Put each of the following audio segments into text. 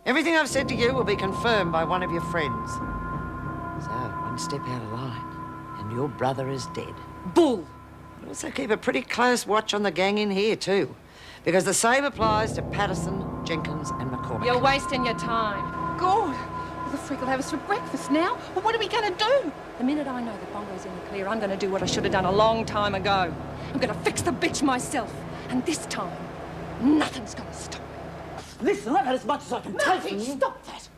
Everything I've said to you will be confirmed by one of your friends. So, one step out of line, and your brother is dead. Bull! Also keep a pretty close watch on the gang in here, too. Because the same applies to Patterson, Jenkins and McCormick. You're wasting your time. God, well, the freak will have us for breakfast now. Well, what are we going to do? The minute I know that Bongo's in the clear, I'm going to do what I should have done a long time ago. I'm going to fix the bitch myself. And this time, nothing's going to stop me. Listen, I've had as much as I can take from you. Stop that.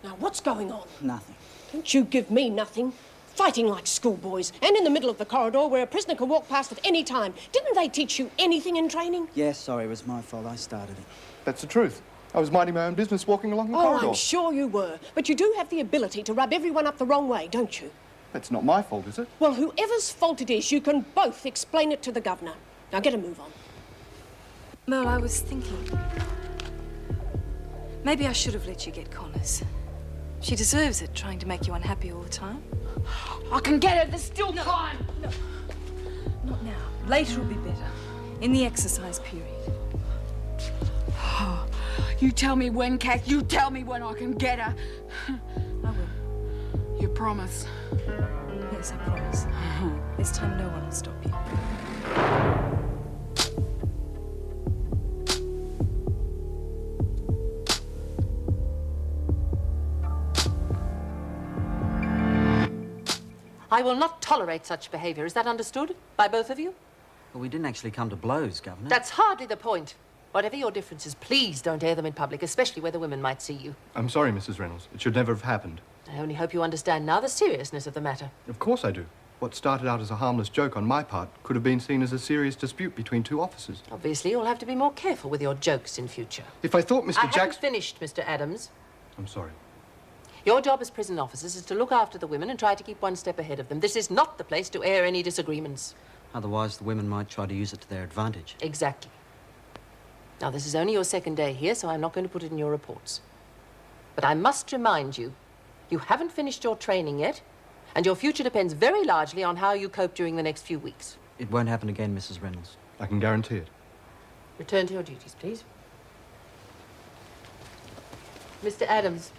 Now, what's going on? Nothing. Don't you give me nothing. Fighting like schoolboys, and in the middle of the corridor where a prisoner can walk past at any time. Didn't they teach you anything in training? Yes, sorry, it was my fault. I started it. That's the truth. I was minding my own business walking along the corridor. Oh, I'm sure you were. But you do have the ability to rub everyone up the wrong way, don't you? That's not my fault, is it? Well, whoever's fault it is, you can both explain it to the governor. Now, get a move on. Merle, I was thinking... maybe I should have let you get Connors. She deserves it, trying to make you unhappy all the time. I can get her. There's still time. No. Not now. Later will be better. In the exercise period. Oh, you tell me when, Kath. You tell me when I can get her. I will. You promise? Yes, I promise. This time no one will stop you. I will not tolerate such behaviour. Is that understood by both of you? Well, we didn't actually come to blows, Governor. That's hardly the point. Whatever your differences, please don't air them in public, especially where the women might see you. I'm sorry, Mrs. Reynolds. It should never have happened. I only hope you understand now the seriousness of the matter. Of course I do. What started out as a harmless joke on my part could have been seen as a serious dispute between two officers. Obviously, you'll have to be more careful with your jokes in future. If I thought Mr. I haven't finished, Mr. Adams. I'm sorry. Your job as prison officers is to look after the women and try to keep one step ahead of them. This is not the place to air any disagreements. Otherwise, the women might try to use it to their advantage. Exactly. Now, this is only your second day here, so I'm not going to put it in your reports. But I must remind you, you haven't finished your training yet, and your future depends very largely on how you cope during the next few weeks. It won't happen again, Mrs. Reynolds. I can guarantee it. Return to your duties, please. Mr. Adams,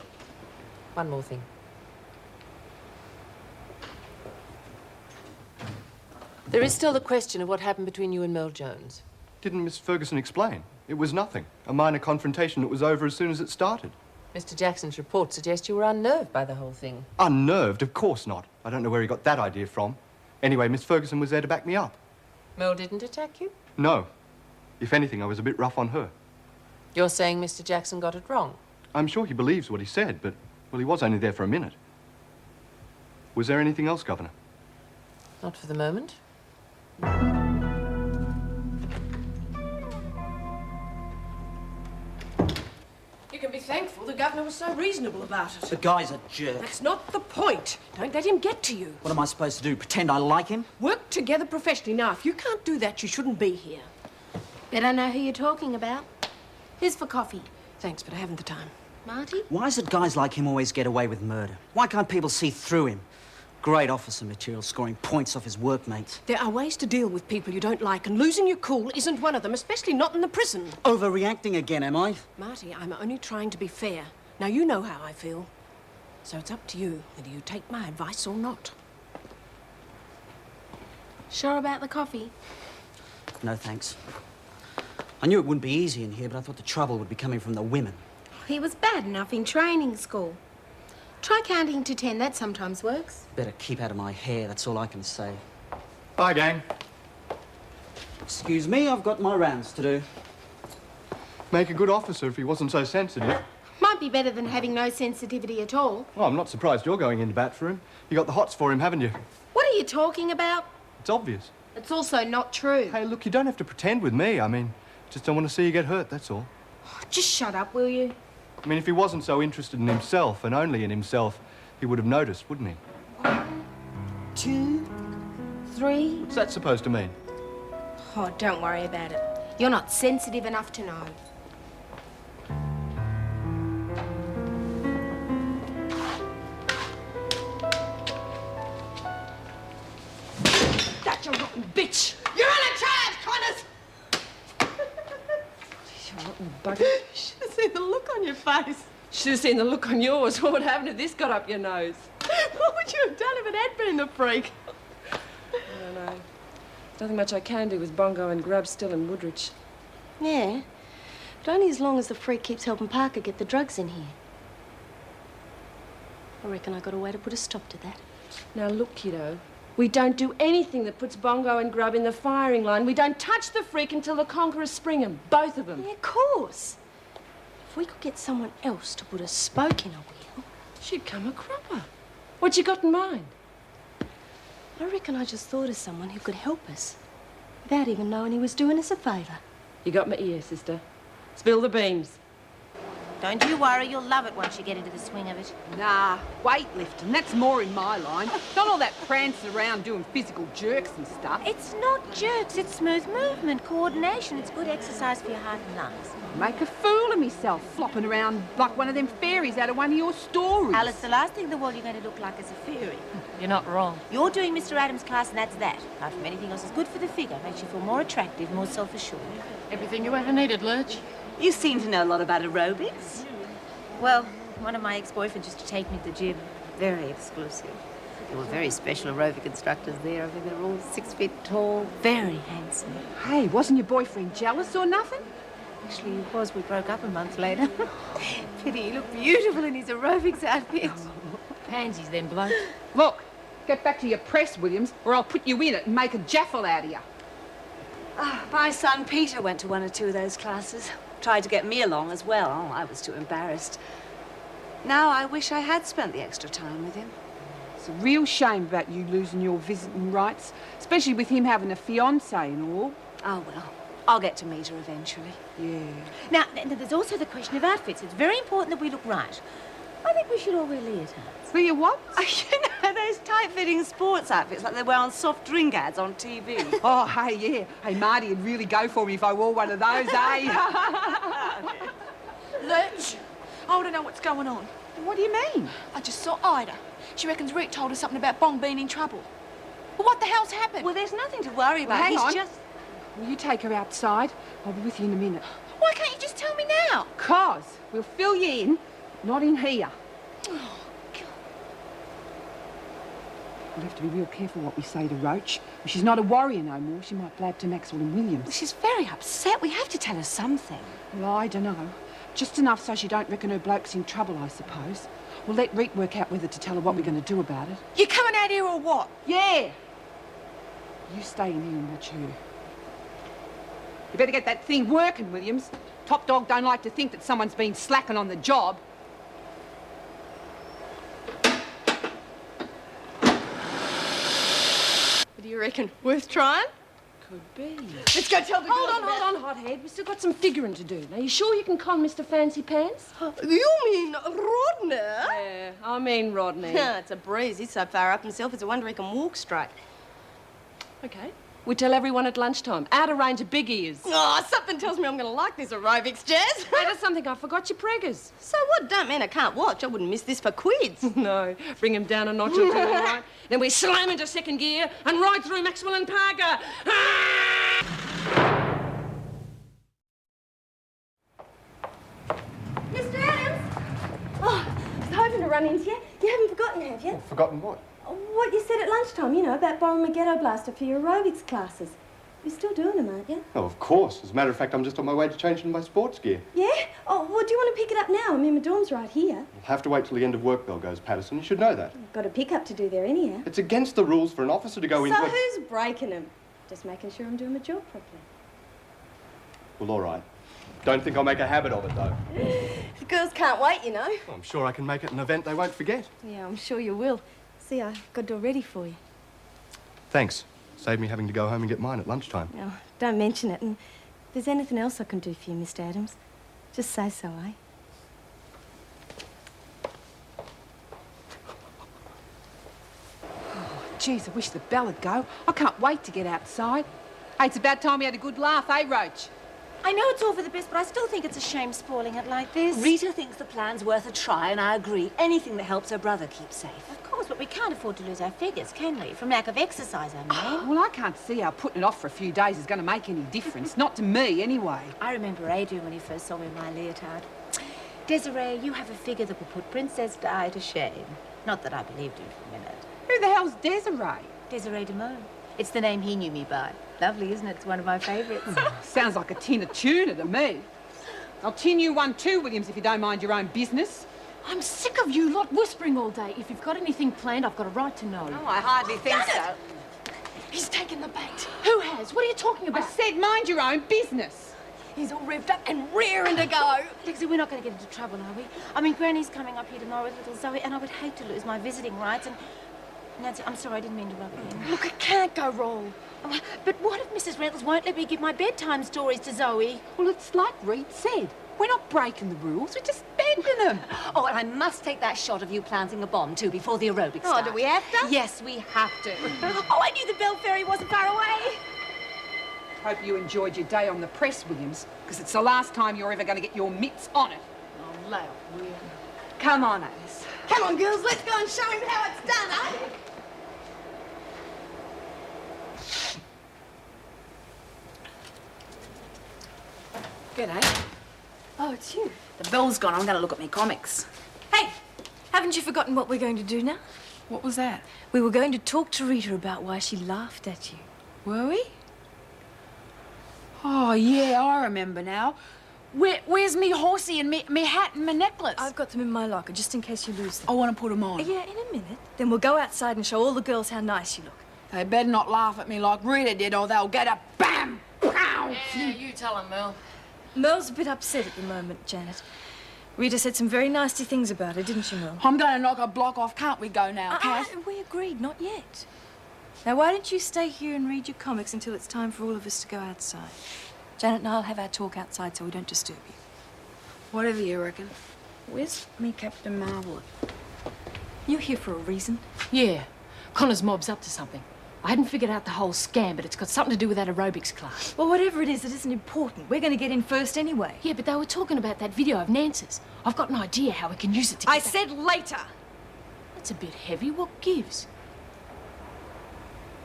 one more thing. There is still the question of what happened between you and Merle Jones. Didn't Miss Ferguson explain? It was nothing. A minor confrontation that was over as soon as it started. Mr. Jackson's report suggests you were unnerved by the whole thing. Unnerved? Of course not. I don't know where he got that idea from. Anyway, Miss Ferguson was there to back me up. Merle didn't attack you? No. If anything, I was a bit rough on her. You're saying Mr. Jackson got it wrong? I'm sure he believes what he said, but, well, he was only there for a minute. Was there anything else, Governor? Not for the moment. You can be thankful the governor was so reasonable about it. The guy's a jerk. That's not the point. Don't let him get to you. What am I supposed to do? Pretend I like him? Work together professionally. Now, if you can't do that, you shouldn't be here. Bet I know who you're talking about. Here's for coffee. Thanks, but I haven't the time. Marty? Why is it guys like him always get away with murder? Why can't people see through him? Great officer material, scoring points off his workmates. There are ways to deal with people you don't like, and losing your cool isn't one of them, especially not in the prison. Overreacting again, am I? Marty, I'm only trying to be fair. Now, you know how I feel. So it's up to you whether you take my advice or not. Sure about the coffee? No, thanks. I knew it wouldn't be easy in here, but I thought the trouble would be coming from the women. He was bad enough in training school. Try counting to 10, that sometimes works. Better keep out of my hair, that's all I can say. Bye, gang. Excuse me, I've got my rounds to do. Make a good officer if he wasn't so sensitive. Might be better than having no sensitivity at all. Well, I'm not surprised you're going into bat for him. You got the hots for him, haven't you? What are you talking about? It's obvious. It's also not true. Hey, look, you don't have to pretend with me. I mean, just don't want to see you get hurt, that's all. Just shut up, will you? I mean, if he wasn't so interested in himself, and only in himself, he would have noticed, wouldn't he? 1, 2, 3. What's that supposed to mean? Oh, don't worry about it. You're not sensitive enough to know. That you rotten bitch! You're on a charge, Connors! You rotten bugger. You should have seen the look on your face. Should have seen the look on yours. What would happen if this got up your nose? What would you have done if it had been the freak? I don't know. There's nothing much I can do with Bongo and Grub still in Woodridge. Yeah, but only as long as the freak keeps helping Parker get the drugs in here. I reckon I got a way to put a stop to that. Now look, kiddo, we don't do anything that puts Bongo and Grub in the firing line. We don't touch the freak until the conquerors spring 'em, both of them. Yeah, of course. If we could get someone else to put a spoke in a wheel... She'd come a cropper. What you got in mind? I reckon I just thought of someone who could help us without even knowing he was doing us a favour. You got my ear, sister. Spill the beans. Don't you worry, you'll love it once you get into the swing of it. Nah, weightlifting, that's more in my line. Not all that prancing around doing physical jerks and stuff. It's not jerks, it's smooth movement, coordination. It's good exercise for your heart and lungs. Make a fool of myself, flopping around like one of them fairies out of one of your stories. Alice, the last thing in the world you're going to look like is a fairy. You're not wrong. You're doing Mr. Adams' class, and that's that. Apart from anything else, it's good for the figure. Makes you feel more attractive, more self-assured. Everything you ever needed, Lurch. You seem to know a lot about aerobics. Well, one of my ex-boyfriends used to take me to the gym. Very exclusive. There were very special aerobic instructors there. I mean, they're all 6 feet tall, very handsome. Hey, wasn't your boyfriend jealous or nothing? Actually, he was. We broke up a month later. Pity, he looked beautiful in his aerobics outfit. Pansies then, bloke. Look, get back to your press, Williams, or I'll put you in it and make a jaffle out of you. My son Peter went to 1 or 2 of those classes. Tried to get me along as well. Oh, I was too embarrassed. Now I wish I had spent the extra time with him. It's a real shame about you losing your visiting rights, especially with him having a fiancé and all. Oh, well, I'll get to meet her eventually. Yeah. Now, there's also the question of outfits. It's very important that we look right. I think we should all wear leotards. Wear what? You know, those tight-fitting sports outfits like they wear on soft drink ads on TV. Oh, hey, yeah. Hey, Marty would really go for me if I wore one of those, eh? Lurch, I want to know what's going on. What do you mean? I just saw Ida. She reckons Rita told her something about Bong being in trouble. Well, what the hell's happened? Well, there's nothing to worry about. Well, hang on. Just... Will you take her outside? I'll be with you in a minute. Why can't you just tell me now? 'Cause we'll fill you in, not in here. Oh, God. We'll have to be real careful what we say to Roach. If she's not a warrior no more, she might blab to Maxwell and Williams. Well, she's very upset. We have to tell her something. Well, I don't know. Just enough so she don't reckon her bloke's in trouble, I suppose. We'll let Rita work out whether to tell her what we're going to do about it. You coming out here or what? Yeah. You stay in here and watch her. You better get that thing working, Williams. Top dog don't like to think that someone's been slacking on the job. What do you reckon? Worth trying? Could be. Let's go tell the girls. Hold on, hothead. We've still got some figuring to do. Now, you sure you can con Mr. Fancy Pants? You mean Rodney? Yeah, I mean Rodney. Yeah, it's a breeze. He's so far up himself, it's a wonder he can walk straight. Okay. We tell everyone at lunchtime. Out of range of big ears. Oh, something tells me I'm going to like this aerobics, Jazz. Hey, that's something I forgot your preggers. So what? Don't mean I can't watch. I wouldn't miss this for quids. No, bring him down a notch or two, all right? Then we slam into second gear and ride through Maxwell and Parker. Mr. Adams! Oh, I was hoping to run into you. You haven't forgotten, have you? Forgotten what? What you said at lunchtime, you know, about borrowing a ghetto blaster for your aerobics classes. You're still doing them, aren't you? Oh, of course. As a matter of fact, I'm just on my way to changing my sports gear. Yeah? Oh, well, do you want to pick it up now? I mean, my dorm's right here. I'll have to wait till the end of work bell goes, Patterson. You should know that. I've got a pickup to do there anyhow. It's against the rules for an officer to go in... So who's breaking them? Just making sure I'm doing my job properly. Well, all right. Don't think I'll make a habit of it, though. The girls can't wait, you know. Well, I'm sure I can make it an event they won't forget. Yeah, I'm sure you will. See, I got it all ready for you. Thanks. Saved me having to go home and get mine at lunchtime. No, don't mention it. And if there's anything else I can do for you, Mr. Adams, just say so, eh? Oh, geez, I wish the bell would go. I can't wait to get outside. Hey, it's about time we had a good laugh, eh, Roach? I know it's all for the best, but I still think it's a shame spoiling it like this. Rita thinks the plan's worth a try, and I agree. Anything that helps her brother keep safe. Of course, but we can't afford to lose our figures, can we? From lack of exercise, I mean. Well, I can't see how putting it off for a few days is going to make any difference. Not to me, anyway. I remember Adrian when he first saw me in my leotard. Desiree, you have a figure that will put Princess Di to shame. Not that I believed you for a minute. Who the hell's Desiree? Desiree Demone. It's the name he knew me by. Lovely, isn't it? It's one of my favourites. Sounds like a tin of tuna to me. I'll tin you one too, Williams, if you don't mind your own business. I'm sick of you lot whispering all day. If you've got anything planned, I've got a right to know. Oh, I hardly think so. He's taken the bait. Who has? What are you talking about? I said mind your own business. He's all revved up and rearing to go. Lexie, we're not going to get into trouble, are we? I mean, Granny's coming up here tomorrow with little Zoe, and I would hate to lose my visiting rights, and... Nancy, I'm sorry, I didn't mean to rub you in. Look, it can't go wrong. Oh, but what if Mrs. Reynolds won't let me give my bedtime stories to Zoe? Well, it's like Rita said. We're not breaking the rules, we're just bending them. Oh, and I must take that shot of you planting a bomb, too, before the aerobics start. Oh, do we have to? Yes, we have to. Oh, I knew the Bell Ferry wasn't far away. Hope you enjoyed your day on the press, Williams, because it's the last time you're ever going to get your mitts on it. Oh, loud, will you? Come on, Alice. Come on, girls, let's go and show him how it's done, eh? G'day. Oh, it's you. The bell's gone. I'm going to look at me comics. Hey, haven't you forgotten what we're going to do now? What was that? We were going to talk to Rita about why she laughed at you. Were we? Oh, yeah, I remember now. Where's me horsey and me hat and my necklace? I've got them in my locker, just in case you lose them. I want to put them on. Yeah, in a minute. Then we'll go outside and show all the girls how nice you look. They better not laugh at me like Rita did, or they'll get a bam! Pow! Yeah, you tell him, Merle. Merle's a bit upset at the moment, Janet. Rita said some very nasty things about her, didn't she, Merle? I'm going to knock a block off. Can't we go now, Kath? We agreed, not yet. Now, why don't you stay here and read your comics until it's time for all of us to go outside? Janet and I'll have our talk outside so we don't disturb you. Whatever you reckon. Where's me Captain Marvel? You're here for a reason. Yeah. Connor's mob's up to something. I hadn't figured out the whole scam, but it's got something to do with that aerobics class. Well, whatever it isn't important. We're going to get in first anyway. Yeah, but they were talking about that video of Nance's. I've got an idea how we can use it to get I said later. That's a bit heavy. What gives?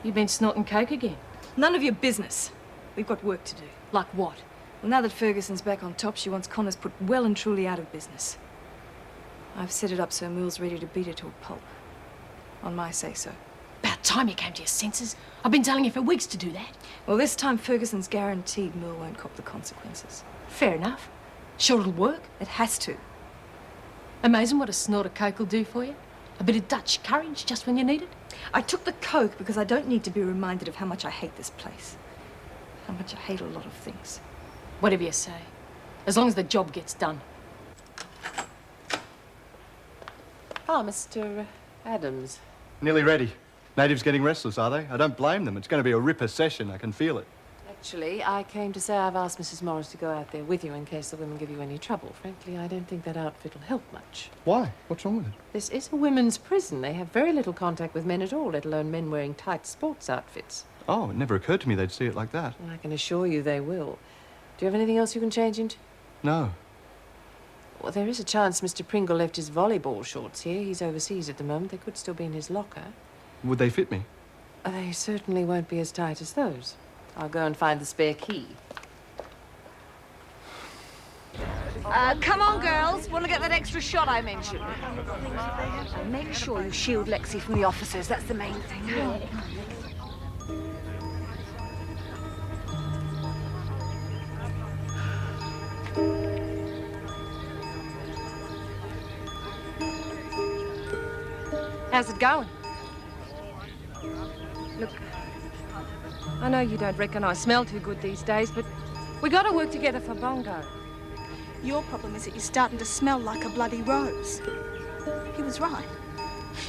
You been snorting coke again? None of your business. We've got work to do. Like what? Well, now that Ferguson's back on top, she wants Connor's put well and truly out of business. I've set it up so Merle's ready to beat her to a pulp. On my say-so. About time you came to your senses. I've been telling you for weeks to do that. Well, this time Ferguson's guaranteed Merle won't cop the consequences. Fair enough. Sure it'll work. It has to. Amazing what a snort of coke will do for you. A bit of Dutch courage just when you need it. I took the coke because I don't need to be reminded of how much I hate this place. How much I hate a lot of things. Whatever you say. As long as the job gets done. Ah, Mr. Adams. Nearly ready. Natives getting restless, are they? I don't blame them. It's going to be a ripper session. I can feel it. Actually, I came to say I've asked Mrs. Morris to go out there with you in case the women give you any trouble. Frankly, I don't think that outfit will help much. Why? What's wrong with it? This is a women's prison. They have very little contact with men at all, let alone men wearing tight sports outfits. Oh, it never occurred to me they'd see it like that. Well, I can assure you they will. Do you have anything else you can change into? No. Well, there is a chance Mr. Pringle left his volleyball shorts here. He's overseas at the moment. They could still be in his locker. Would they fit me? They certainly won't be as tight as those. I'll go and find the spare key. Come on, girls. Want to get that extra shot I mentioned? Make sure you shield Lexie from the officers. That's the main thing. How's it going? Look, I know you don't reckon I smell too good these days, but we got to work together for Bongo. Your problem is that you're starting to smell like a bloody rose. He was right.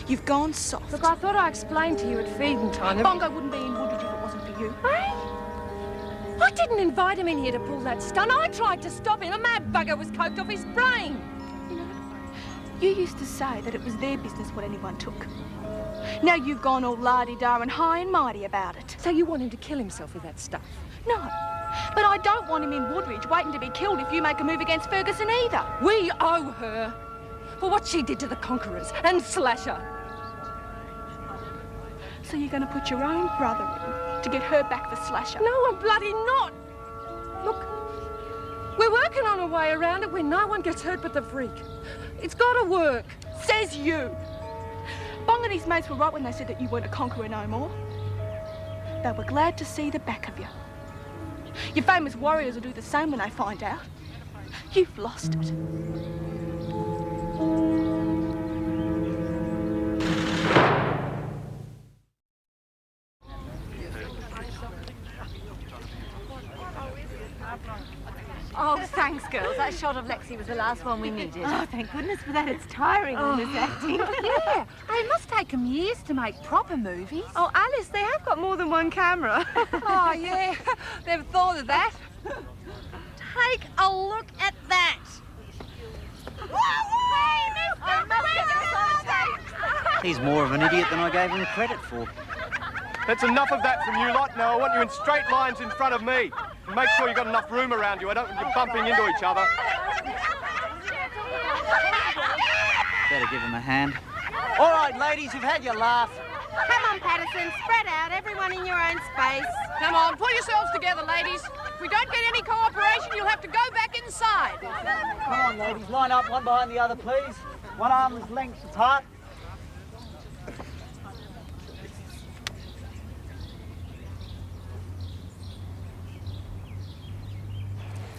You've gone soft. Look, I thought I explained to you at feeding time. Bongo wouldn't be in Woodridge if it wasn't for you. Hey? I didn't invite him in here to pull that stunt. I tried to stop him. A mad bugger was coked off his brain. You know, you used to say that it was their business what anyone took. Now you've gone all la-di-da and high and mighty about it. So you want him to kill himself with that stuff? No, but I don't want him in Woodridge waiting to be killed if you make a move against Ferguson either. We owe her for what she did to the Conquerors and Slasher. So you're going to put your own brother in to get her back for Slasher? No, I'm bloody not. Look, we're working working on a way around it where no one gets hurt but the freak. It's got to work. Says you. Bong and his mates were right when they said that you weren't a conqueror no more. They were glad to see the back of you. Your famous warriors will do the same when they find out. You've lost it. Oh, thanks, girls. That shot of Lexie was the last one we needed. Oh, thank goodness for that. It's tiring all this acting. Yeah, it must take them years to make proper movies. Oh, Alice, they have got more than one camera. Oh, yeah. Never thought of that. Take a look at that. He's more of an idiot than I gave him credit for. That's enough of that from you lot. Now I want you in straight lines in front of me. And make sure you've got enough room around you. I don't want you bumping into each other. Better give him a hand. All right, ladies, you've had your laugh. Come on, Patterson, spread out, everyone in your own space. Come on, pull yourselves together, ladies. If we don't get any cooperation, you'll have to go back inside. Come on, ladies, line up one behind the other, please. One arm's length apart.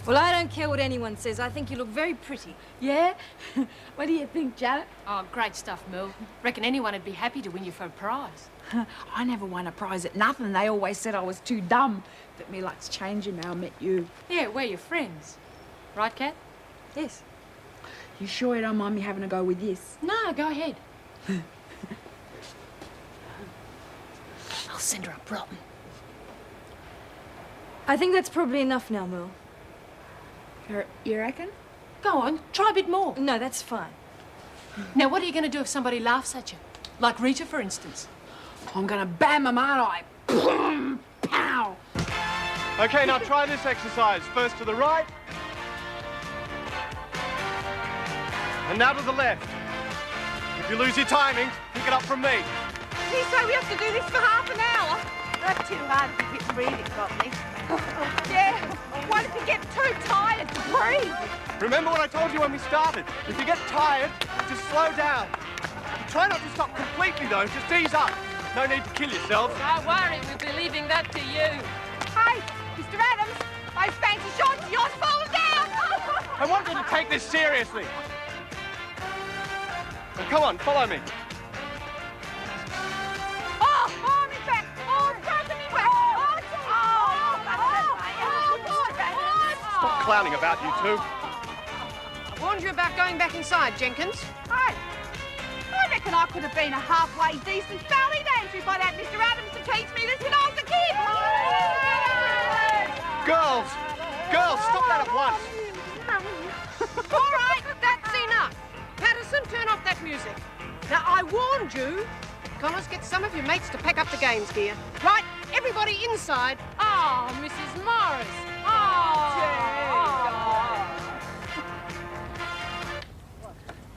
Well, I don't care what anyone says. I think you look very pretty. Yeah? What do you think, Janet? Oh, great stuff, Merle. Reckon anyone would be happy to win you for a prize. I never won a prize at nothing. They always said I was too dumb. But me luck's changing now I met you. Yeah, we're your friends. Right, Kath? Yes. You sure you don't mind me having a go with this? No, go ahead. I'll send her up rotten. I think that's probably enough now, Merle. You reckon? Go on, try a bit more. No, that's fine. Now, what are you going to do if somebody laughs at you? Like Rita, for instance. I'm gonna bam them, aren't I? Boom! Pow! Okay, now try this exercise. First to the right. And now to the left. If you lose your timing, pick it up from me. You say we have to do this for half an hour? Not too hard if you can breathe it properly. Yeah, what if you get too tired to breathe? Remember what I told you when we started. If you get tired, just slow down. Try not to stop completely, though. Just ease up. No need to kill yourselves. Don't worry, we'll be leaving that to you. Hey, Mr. Adams, those fancy shots of yours fall down. I want you to take this seriously. Now, come on, follow me. Oh, me back. Oh, it's broken me back. Stop clowning about, you two. I warned you about going back inside, Jenkins. Hey, I reckon I could have been a halfway decent ballet dancer if I'd had Mr. Adams to teach me this when I was a kid. Girls, stop that at once. All right, that's enough. Patterson, turn off that music. Now, I warned you. Connors, get some of your mates to pack up the games gear. Right, everybody inside. Oh, Mrs. Morris. I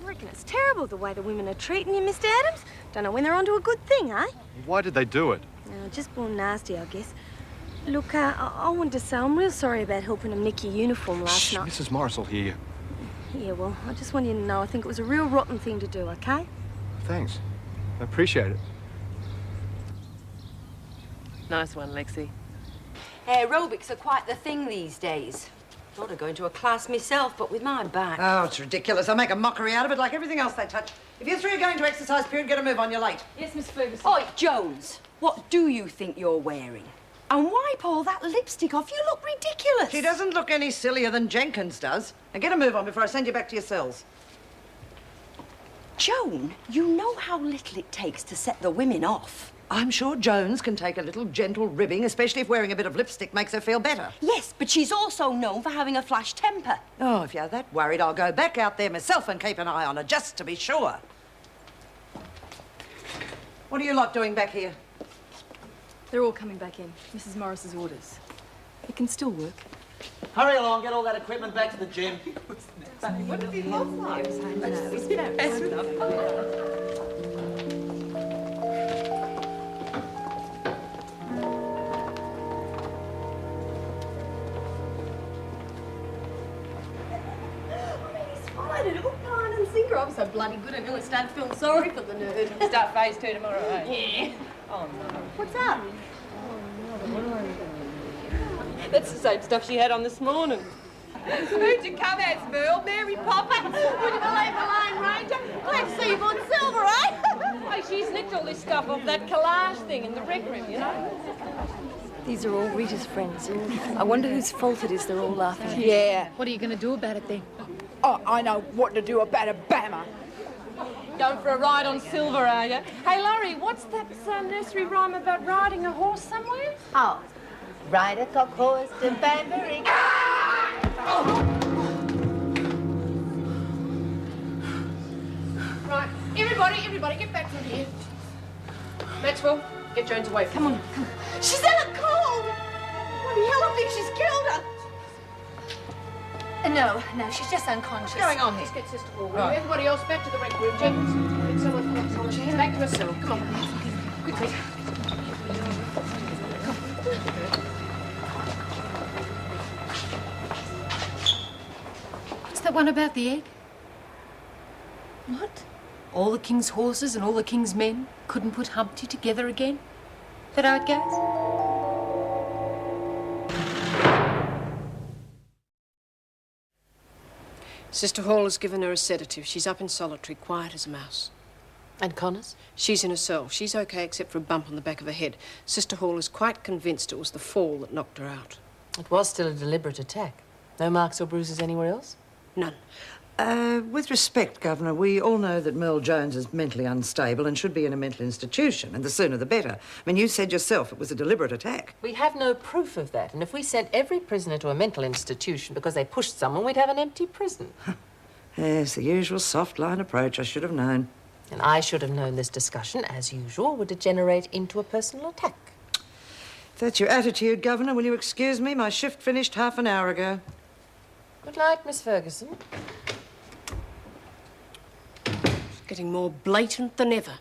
reckon it's terrible the way the women are treating you, Mr. Adams. Don't know when they're onto a good thing, eh? Why did they do it? Just born nasty, I guess. Look, I wanted to say I'm real sorry about helping them nick your uniform last night. Mrs. Morris will hear you. Yeah, well, I just want you to know I think it was a real rotten thing to do, okay? Thanks. I appreciate it. Nice one, Lexie. Aerobics are quite the thing these days. Thought of going to a class myself, but with my back. Oh, it's ridiculous. They make a mockery out of it like everything else they touch. If you three are going to exercise period, get a move on, you're late. Yes, Miss Ferguson. Oi, Jones, what do you think you're wearing? And wipe all that lipstick off. You look ridiculous. She doesn't look any sillier than Jenkins does. Now get a move on before I send you back to your cells. Joan, you know how little it takes to set the women off. I'm sure Jones can take a little gentle ribbing, especially if wearing a bit of lipstick makes her feel better. Yes, but she's also known for having a flash temper. Oh, if you're that worried, I'll go back out there myself and keep an eye on her, just to be sure. What are you lot doing back here? They're all coming back in. Mrs. Morris's orders. It can still work. Hurry along, get all that equipment back to the gym. What does he look like? I'm so bloody good until I start to feel sorry for the nerd. Start phase 2 tomorrow, eh? Yeah. Oh, no. What's up? That's the same stuff she had on this morning. Who'd you come as, Merle? Mary Poppins? Would you believe the Lone Ranger? Lexie on silver, eh? Hey, she's nicked all this stuff off that collage thing in the rec room, you know? These are all Rita's friends. I wonder whose fault it is they're all laughing. Yeah. What are you going to do about it then? Oh, I know what to do about a bammer. Going for a ride on silver, are you? Hey, Laurie, what's that nursery rhyme about riding a horse somewhere? Oh, ride a cock horse to Banbury. Right, everybody, get back from here. Maxwell, get Jones away from me. Come on. She's in a cold. What the hell, I think she's killed her. No, she's just unconscious. What's going on here? Let's get Sister Hall. Right. Everybody else back to the rec room. Jenkins, get someone back to her cell. Come on. Quickly. What's that one about the egg? What? All the king's horses and all the king's men couldn't put Humpty together again? Is that how it goes? Sister Hall has given her a sedative. She's up in solitary, quiet as a mouse. And Connors? She's in a cell. She's okay except for a bump on the back of her head. Sister Hall is quite convinced it was the fall that knocked her out. It was still a deliberate attack. No marks or bruises anywhere else? None. With respect, Governor, we all know that Merle Jones is mentally unstable and should be in a mental institution, and the sooner the better. I mean, you said yourself it was a deliberate attack. We have no proof of that, and if we sent every prisoner to a mental institution because they pushed someone, we'd have an empty prison. Yes, the usual soft-line approach. I should have known. And I should have known this discussion, as usual, would degenerate into a personal attack. If that's your attitude, Governor, will you excuse me? My shift finished half an hour ago. Good night, Miss Ferguson. Getting more blatant than ever.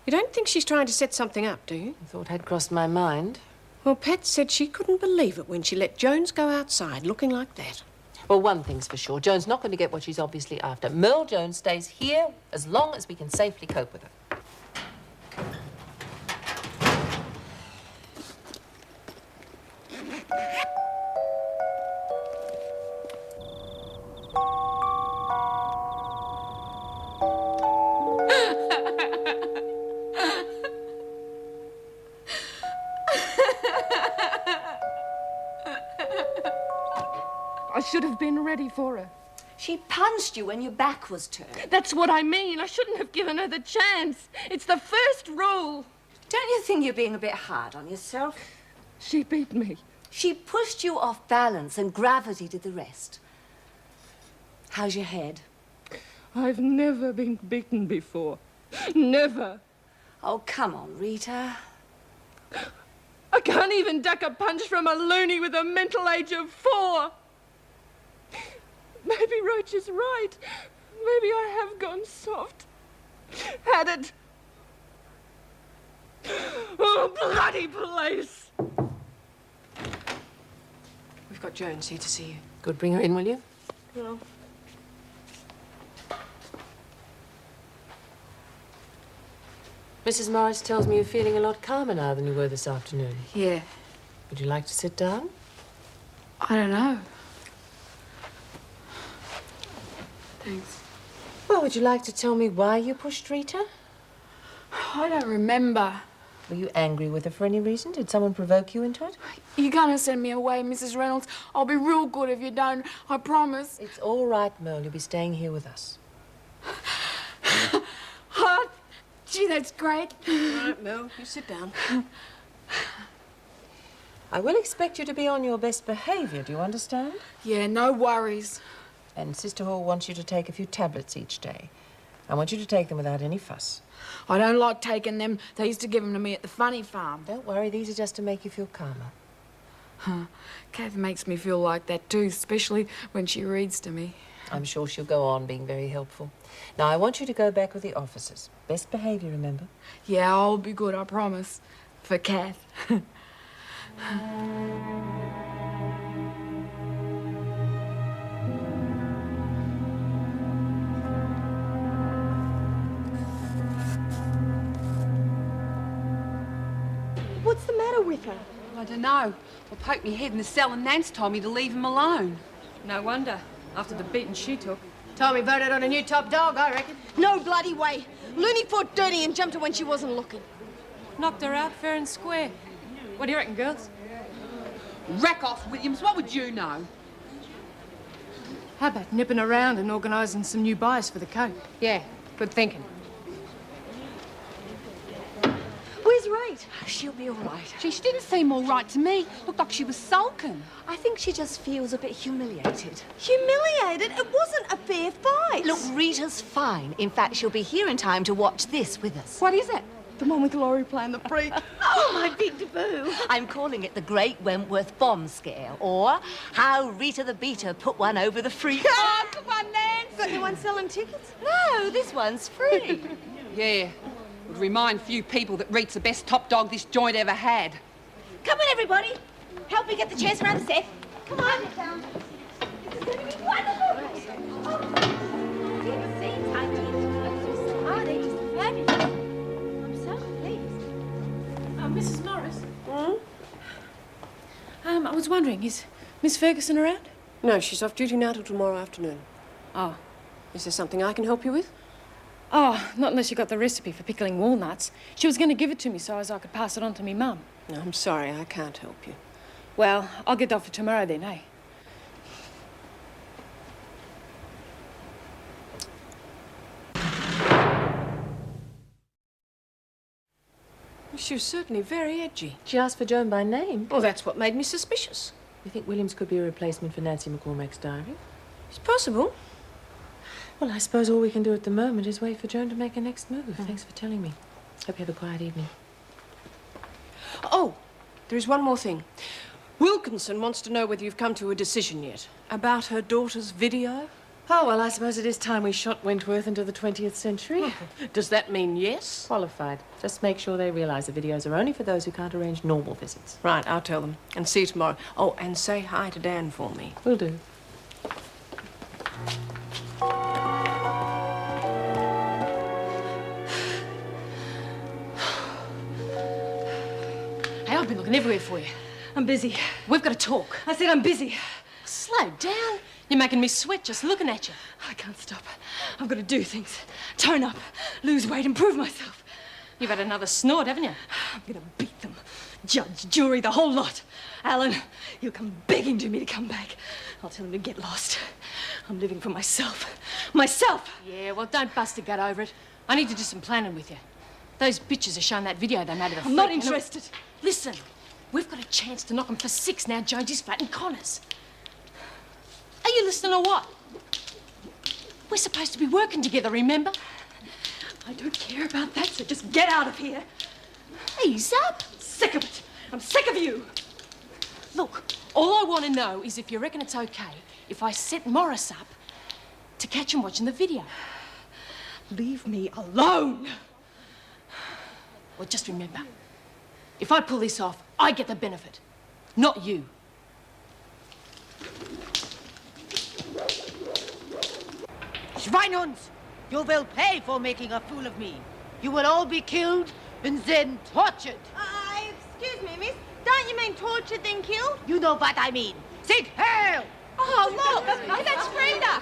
You don't think she's trying to set something up, do you? I thought had crossed my mind. Well, Pat said she couldn't believe it when she let Jones go outside looking like that. Well, one thing's for sure. Joan's not going to get what she's obviously after. Merle Jones stays here as long as we can safely cope with her. I should have been ready for her. She punched you when your back was turned. That's what I mean. I shouldn't have given her the chance. It's the first rule. Don't you think you're being a bit hard on yourself? She beat me. She pushed you off balance and gravity did the rest. How's your head? I've never been beaten before. Never. Oh, come on, Rita. I can't even duck a punch from a loony with a mental age of 4. Maybe Roach is right. Maybe I have gone soft. Had it. Oh, bloody place! We've got Jones here to see you. Good, bring her in, will you? Well. Mrs. Morris tells me you're feeling a lot calmer now than you were this afternoon. Yeah. Would you like to sit down? I don't know. Thanks. Well, would you like to tell me why you pushed Rita? I don't remember. Were you angry with her for any reason? Did someone provoke you into it? You're gonna send me away, Mrs. Reynolds. I'll be real good if you don't. I promise. It's all right, Merle. You'll be staying here with us. Oh, gee, that's great. All right, Mel, you sit down. I will expect you to be on your best behaviour, do you understand? Yeah, no worries. And Sister Hall wants you to take a few tablets each day. I want you to take them without any fuss. I don't like taking them. They used to give them to me at the funny farm. Don't worry, these are just to make you feel calmer. Huh. Kath makes me feel like that too, especially when she reads to me. I'm sure she'll go on being very helpful. Now, I want you to go back with the officers. Best behaviour, remember? Yeah, I'll be good, I promise. For Kath. What's the matter with her? I don't know. I poked my head in the cell and Nance told me to leave him alone. No wonder, after the beating she took. Tommy voted on a new top dog, I reckon. No bloody way. Looney fought dirty and jumped her when she wasn't looking. Knocked her out fair and square. What do you reckon, girls? Rack off, Williams. What would you know? How about nipping around and organising some new buyers for the coat? Yeah, good thinking. Where's Rita? She'll be all right. She didn't seem all right to me. Looked like she was sulking. I think she just feels a bit humiliated. Humiliated? It wasn't a fair fight. Look, Rita's fine. In fact, she'll be here in time to watch this with us. What is it? The one with Laurie playing the freak. Oh, my big debut. I'm calling it the Great Wentworth Bomb Scare, or How Rita the Beater Put One Over the Freak. Oh, come on, Nance. Got anyone selling tickets? No, this one's free. Yeah. Would remind few people that Rita's the best top dog this joint ever had. Come on, everybody. Help me get the chairs around the set. Come on. This is going to be wonderful. Mrs. Morris? I was wondering, is Miss Ferguson around? No, she's off duty now till tomorrow afternoon. Oh. Is there something I can help you with? Oh, not unless you got the recipe for pickling walnuts. She was going to give it to me so as I could pass it on to me mum. No, I'm sorry, I can't help you. Well, I'll get off for tomorrow then, eh? She was certainly very edgy. She asked for Joan by name. Well, that's what made me suspicious. You think Williams could be a replacement for Nancy McCormack's diary? It's possible. Well, I suppose all we can do at the moment is wait for Joan to make her next move. Thanks for telling me. Hope you have a quiet evening. Oh, there is one more thing. Wilkinson wants to know whether you've come to a decision yet about her daughter's video. Oh, well, I suppose it is time we shot Wentworth into the 20th century. Does that mean yes? Qualified. Just make sure they realise the videos are only for those who can't arrange normal visits. Right, I'll tell them. And see you tomorrow. Oh, and say hi to Dan for me. Will do. Hey, I've been looking everywhere for you. I'm busy. We've got to talk. I said I'm busy. Slow down. You're making me sweat just looking at you. I can't stop. I've got to do things. Tone up, lose weight, improve myself. You've had another snort, haven't you? I'm going to beat them. Judge, jury, the whole lot. Alan, he'll come begging to me to come back. I'll tell him to get lost. I'm living for myself. Myself! Yeah, well, don't bust a gut over it. I need to do some planning with you. Those bitches are showing that video they made of the I'm not freak, and interested. Listen, we've got a chance to knock them for 6 now. Jonesy's flattening Connors. Are you listening or what? We're supposed to be working together, remember? I don't care about that, so just get out of here. Ease up. Sick of it. I'm sick of you. Look, all I want to know is if you reckon it's okay if I set Morris up to catch him watching the video. Leave me alone. Well, just remember, if I pull this off, I get the benefit, not you. Schweinhunds, you will pay for making a fool of me. You will all be killed and then tortured. Excuse me, miss. Don't you mean tortured then killed? You know what I mean. Sig heil! Oh, look, that's Rita.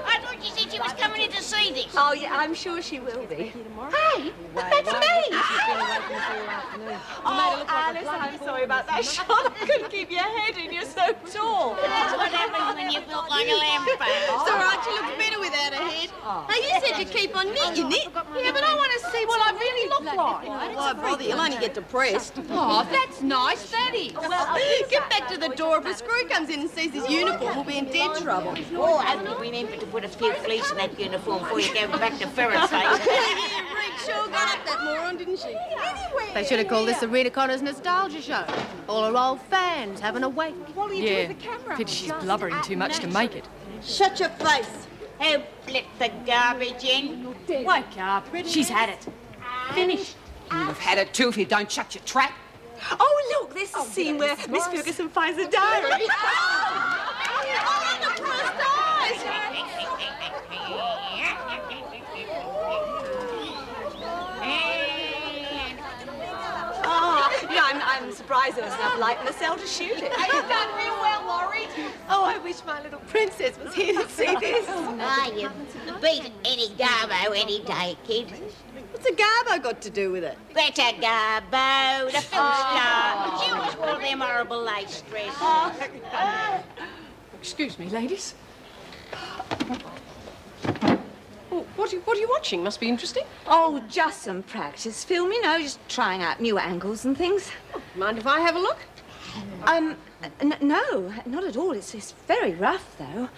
I thought you said she was coming in to see this. Oh, yeah, I'm sure she will be. Hey, that's me. Oh, Alice, I'm sorry about that shot. I couldn't keep your head in. You're so tall. That's what happens when you look like a lamp. It's all right. She looks better without her head. Now, you said you keep on knit, you knit. Yeah, but I want to see what I really look like. Why bother? You'll only get depressed. Oh, that's nice, that is. Get back to the door. If a screw comes in and sees his uniform, we'll be in dead trouble. Oh, haven't you remember to put a few fleece in that uniform before you go back to Ferret's face? Rick sure got up that moron, didn't she? Anyway. They should have called this the Rita Connors Nostalgia Show. All her old fans having a wake. What do you do with the camera? Pity she's blubbering too much to make it. Shut your face. Who flipped the garbage in? Wake up. She's had it. Finished. You'll have had it too if you don't shut your trap. Oh, look, this is the scene where Miss Ferguson finds a diary. Oh, the first eyes! Oh, I'm surprised there was enough light in the cell to shoot it. You've done real well, Laurie. Oh, I wish my little princess was here to see this. Ah, you beat any garbo any day, kid. What's a garbo got to do with it? Greta Garbo, the film star. She always wore them horrible lace dresses. Excuse me, ladies. Oh, what are you watching? Must be interesting. Oh, just some practice film, you know, just trying out new angles and things. Oh, mind if I have a look? No, not at all. It's very rough, though.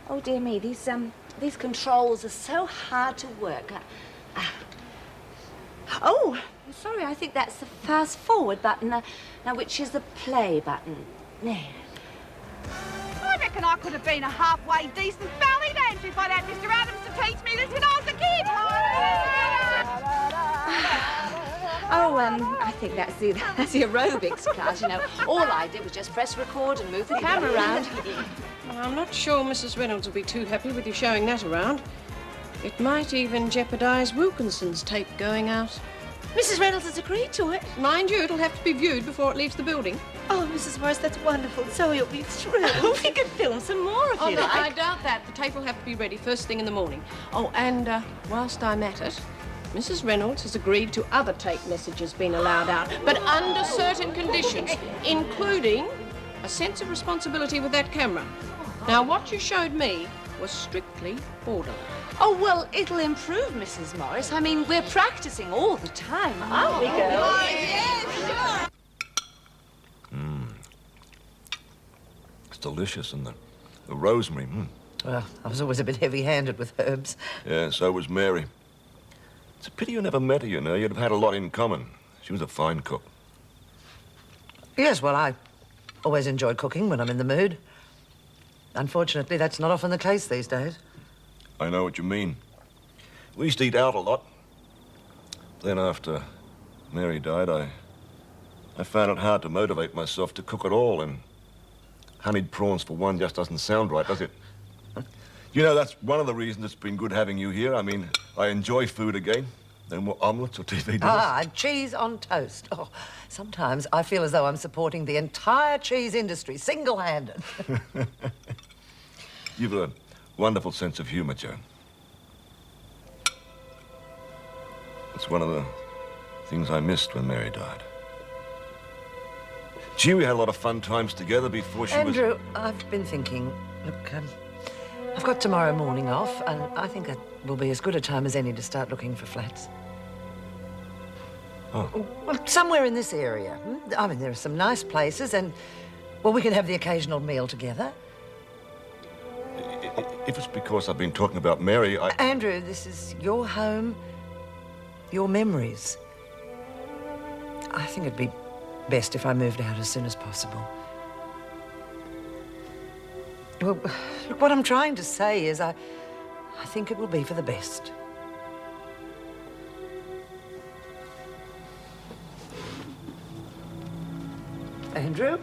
Oh, dear me, these controls are so hard to work. Oh, sorry, I think that's the fast forward button. Now, which is the play button? There. I reckon I could have been a halfway decent ballet dancer if I'd had Mr. Adams to teach me this when I was a kid. I think that's the aerobics class, you know. All I did was just press record and move the camera around. Well, I'm not sure Mrs. Reynolds will be too happy with you showing that around. It might even jeopardise Wilkinson's tape going out. Mrs. Reynolds has agreed to it. Mind you, it'll have to be viewed before it leaves the building. Oh, Mrs. Morris, that's wonderful. So you'll be thrilled. We could film some more if you no, like. I doubt that. The tape will have to be ready first thing in the morning. Oh, and whilst I'm at it, Mrs. Reynolds has agreed to other tape messages being allowed out, but under certain conditions, including a sense of responsibility with that camera. Now, what you showed me was strictly borderline. Oh, well, it'll improve, Mrs. Morris. I mean, we're practicing all the time, aren't we, girls? Oh, yeah, sure. It's delicious, and the rosemary, Well, I was always a bit heavy-handed with herbs. Yeah, so was Mary. It's a pity you never met her, you know. You'd have had a lot in common. She was a fine cook. Yes, well, I always enjoy cooking when I'm in the mood. Unfortunately, that's not often the case these days. I know what you mean. We used to eat out a lot. Then after Mary died, I found it hard to motivate myself to cook at all, and honeyed prawns for one just doesn't sound right, does it? You know, that's one of the reasons it's been good having you here. I mean, I enjoy food again. No more omelettes or TV dinners. And cheese on toast. Oh, sometimes I feel as though I'm supporting the entire cheese industry, single-handed. You've a wonderful sense of humor, Joan. It's one of the things I missed when Mary died. Gee, we had a lot of fun times together before she was... Andrew, I've been thinking, look, I've got tomorrow morning off, and I think that will be as good a time as any to start looking for flats. Oh. Well, somewhere in this area. I mean, there are some nice places, and, well, we can have the occasional meal together. If it's because I've been talking about Mary, Andrew, this is your home, your memories. I think it'd be best if I moved out as soon as possible. Well, look, what I'm trying to say is I think it will be for the best. Andrew?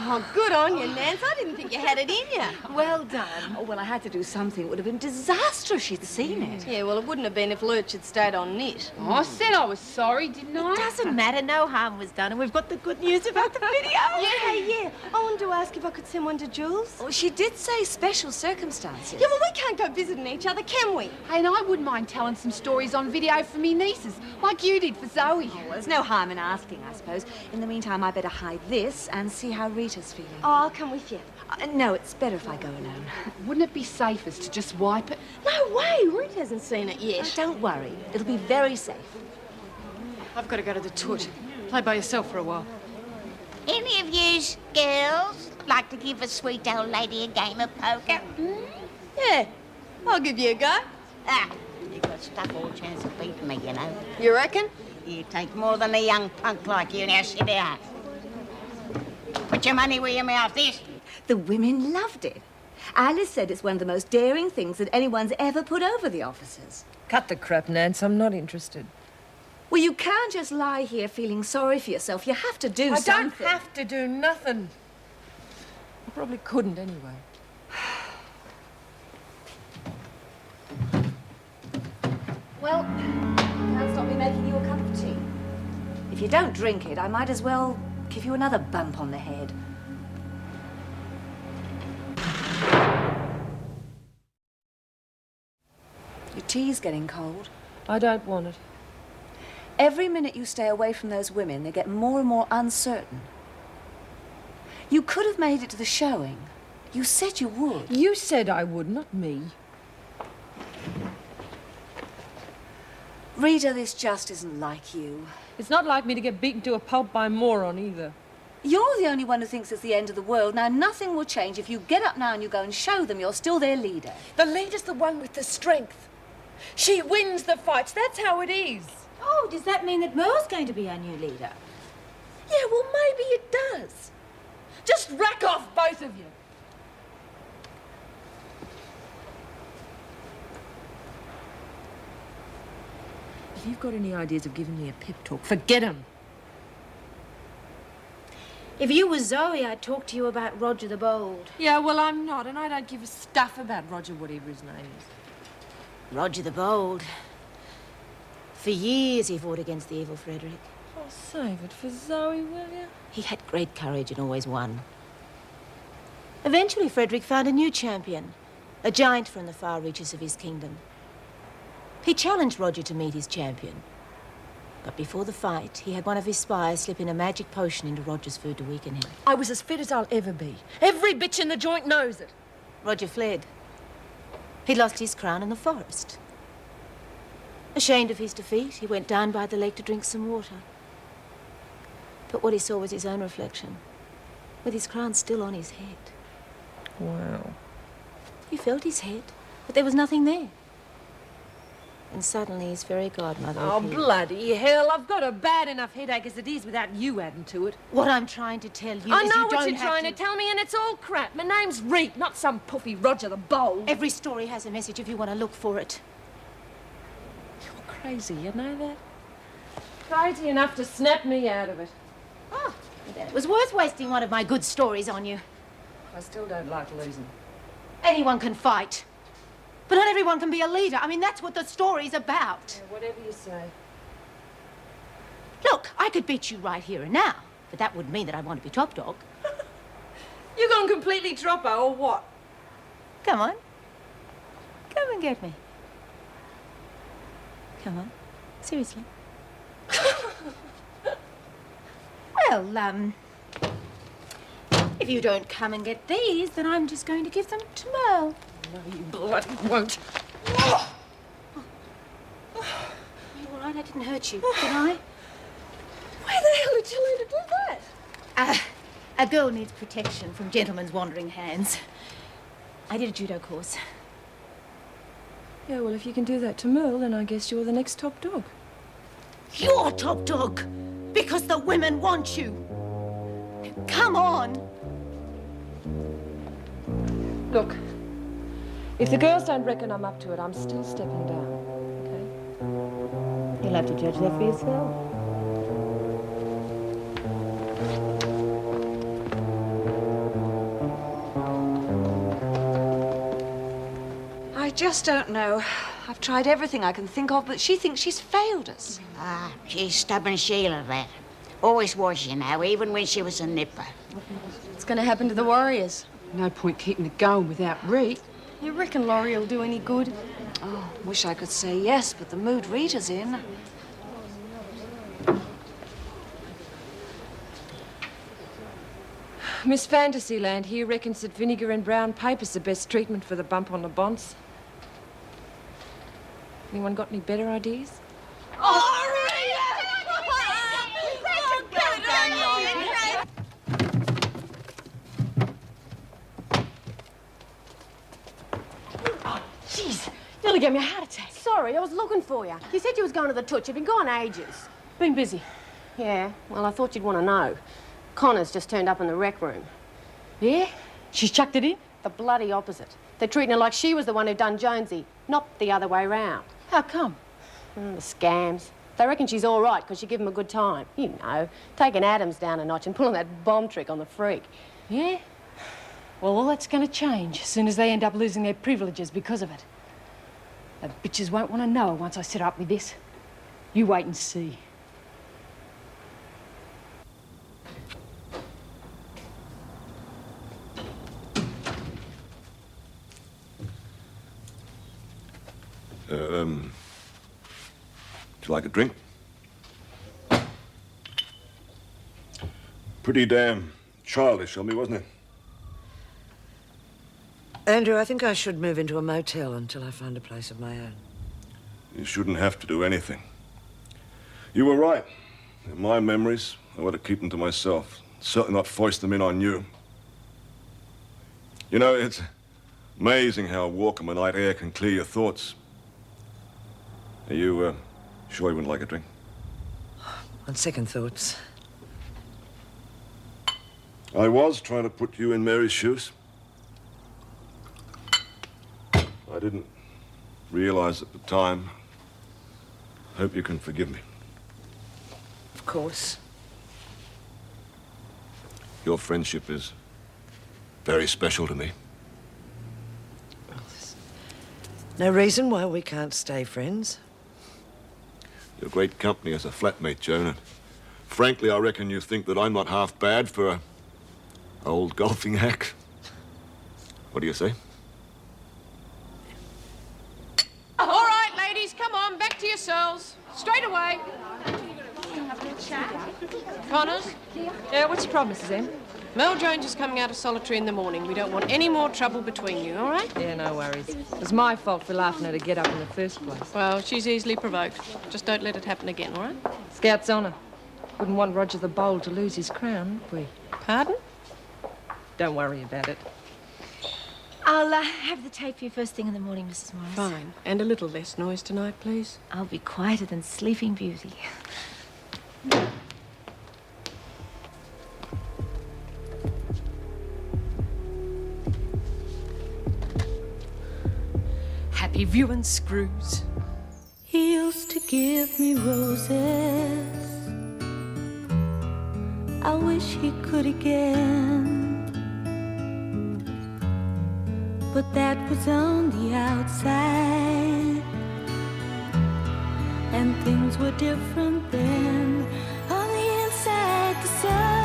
Oh, good on you, Nance. I didn't think you had it in you. Well done. Oh, well, I had to do something. It would have been disastrous if she'd seen it. Yeah, well, it wouldn't have been if Lurch had stayed on knit. Oh, I said I was sorry, didn't I? It doesn't matter. No harm was done, and we've got the good news about the video. Yeah. I wanted to ask if I could send one to Jules. Oh, she did say special circumstances. Yeah, well, we can't go visiting each other, can we? Hey, and I wouldn't mind telling some stories on video for me nieces, like you did for Zoe. Oh, well, there's no harm in asking, I suppose. In the meantime, I better hide this and see how Rita's feeling. Oh, I'll come with you. No, it's better if I go alone. Wouldn't it be safest to just wipe it? No way. Rita hasn't seen it yet. Oh, don't worry. It'll be very safe. I've got to go to the toot. Play by yourself for a while. Any of yous girls like to give a sweet old lady a game of poker? Yeah, I'll give you a go. You've got stuff all chance of beating me, you know. You reckon? You take more than a young punk like you. Now sit down. Put your money where your mouth is. The women loved it. Alice said it's one of the most daring things that anyone's ever put over the officers. Cut the crap, Nance. I'm not interested. Well, you can't just lie here feeling sorry for yourself. You have to do something. I don't have to do nothing. I probably couldn't anyway. Well, can't stop me making you a cup of tea. If you don't drink it, I might as well give you another bump on the head. Your tea's getting cold. I don't want it. Every minute you stay away from those women, they get more and more uncertain. You could have made it to the showing. You said you would. You said I would, not me. Rita, this just isn't like you. It's not like me to get beaten to a pulp by a moron either. You're the only one who thinks it's the end of the world. Now, nothing will change if you get up now and you go and show them you're still their leader. The leader's the one with the strength. She wins the fights. That's how it is. Oh, does that mean that Merle's going to be our new leader? Yeah, well, maybe it does. Just rack off, both of you. If you've got any ideas of giving me a pep talk, forget 'em. If you were Zoe, I'd talk to you about Roger the Bold. Yeah, well, I'm not, and I don't give a stuff about Roger, whatever his name is. Roger the Bold. For years he fought against the evil Frederick. Oh, save it for Zoe, will you? He had great courage and always won. Eventually, Frederick found a new champion, a giant from the far reaches of his kingdom. He challenged Roger to meet his champion. But before the fight, he had one of his spies slip in a magic potion into Roger's food to weaken him. I was as fit as I'll ever be. Every bitch in the joint knows it. Roger fled. He lost his crown in the forest. Ashamed of his defeat, he went down by the lake to drink some water. But what he saw was his own reflection, with his crown still on his head. Wow. He felt his head, but there was nothing there. And suddenly his fairy godmother appeared. Bloody hell, I've got a bad enough headache as it is without you adding to it. What I'm trying to tell you I is know you what don't you're trying to tell me, and it's all crap. My name's Rita, not some puffy Roger the Bold. Every story has a message if you want to look for it. You're crazy, you know that? Crazy enough to snap me out of it. Oh, then it was worth wasting one of my good stories on you. I still don't like losing. Anyone can fight. But not everyone can be a leader. I mean, that's what the story's about. Yeah, whatever you say. Look, I could beat you right here and now, but that wouldn't mean that I want to be top dog. You gone completely dropper or what? Come on. Come and get me. Come on. Seriously. Well, if you don't come and get these, then I'm just going to give them to Merle. No, you bloody won't. Are you all right? I didn't hurt you, did I? Where the hell did you learn to do that? A girl needs protection from gentlemen's wandering hands. I did a judo course. Yeah, well, if you can do that to Merle, then I guess you're the next top dog. You're top dog, because the women want you. Come on. Look, if the girls don't reckon I'm up to it, I'm still stepping down, okay? You'll have to judge that for yourself. I just don't know. I've tried everything I can think of, but she thinks she's failed us. Ah, she's stubborn Sheila, that. Always was, you know, even when she was a nipper. What's going to happen to the Warriors? No point keeping it going without Rita. You reckon Laurie will do any good? Oh, wish I could say yes, but the mood Rita's in. Miss Fantasyland here reckons that vinegar and brown paper's the best treatment for the bump on the bonds. Anyone got any better ideas? Jeez, nearly gave me a heart attack. Sorry, I was looking for you. You said you was going to the touch. You've been gone ages. Been busy. Yeah, well, I thought you'd want to know. Connor's just turned up in the rec room. Yeah? She's chucked it in? The bloody opposite. They're treating her like she was the one who done Jonesy, not the other way round. How come? The scams. They reckon she's all right because she give them a good time. You know, taking Adams down a notch and pulling that bomb trick on the freak. Yeah? Well, all that's going to change as soon as they end up losing their privileges because of it. The bitches won't want to know once I set her up with this. You wait and see. Would you like a drink? Pretty damn childish of me, wasn't it? Andrew, I think I should move into a motel until I find a place of my own. You shouldn't have to do anything. You were right. In my memories, I ought to keep them to myself. Certainly not foist them in on you. You know, it's amazing how a walk in the night air can clear your thoughts. Are you sure you wouldn't like a drink? On second thoughts. I was trying to put you in Mary's shoes. I didn't realize at the time. Hope you can forgive me. Of course. Your friendship is very special to me. Well, there's no reason why we can't stay friends. You're great company as a flatmate, Joan. And frankly, I reckon you think that I'm not half bad for a old golfing hack. What do you say? All right, ladies, come on, back to your cells. Straight away. Connors? Yeah, what's your problem, Mrs. M? Mel Jones is coming out of solitary in the morning. We don't want any more trouble between you, all right? Yeah, no worries. It was my fault for laughing at her get up in the first place. Well, she's easily provoked. Just don't let it happen again, all right? Scout's honour. Wouldn't want Roger the Bold to lose his crown, would we? Pardon? Don't worry about it. I'll have the tape for you first thing in the morning, Mrs. Morris. Fine. And a little less noise tonight, please. I'll be quieter than Sleeping Beauty. Happy viewing, Screws. He used to give me roses. I wish he could again. But that was on the outside, and things were different then. On the inside, the sun